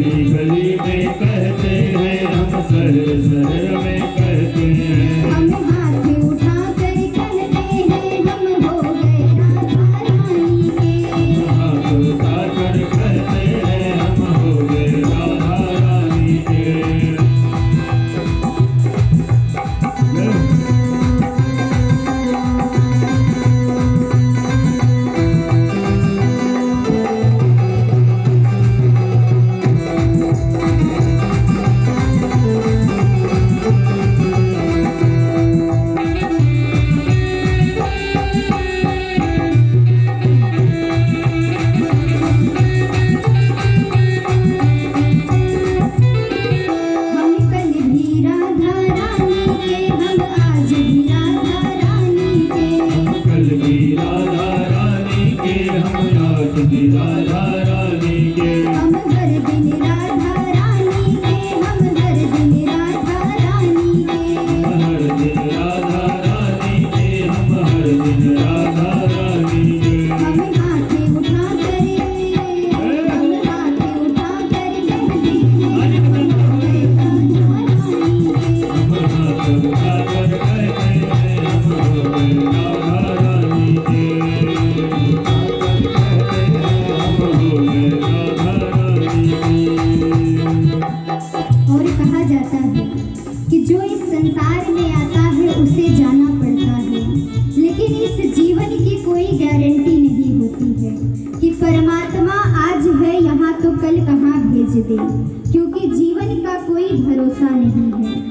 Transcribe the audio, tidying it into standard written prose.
गली गली में कहते हैं, हम शहर शहर में कहते हैं। हम हाथ उठा कर कहते हैं, हम हो गए राधा रानी के। हाथ उठा कर कहते हैं, हम हो गए राधा रानी के। राधा रानी के हम हर दिन राधा रानी के, हम हर दिन राधा रानी के। हर दिन राधा रानी के, हम हर दिन राधा रानी के। हम हाथ उठा कर कहते हैं, हम हो गए राधा रानी के। हम हाथ उठा कर कहते हैं, हम हो गए राधा रानी के। और कहा जाता है कि जो इस संसार में आता है उसे जाना पड़ता है, लेकिन इस जीवन की कोई गारंटी नहीं होती है कि परमात्मा आज है यहाँ तो कल कहाँ भेज दे, क्योंकि जीवन का कोई भरोसा नहीं है।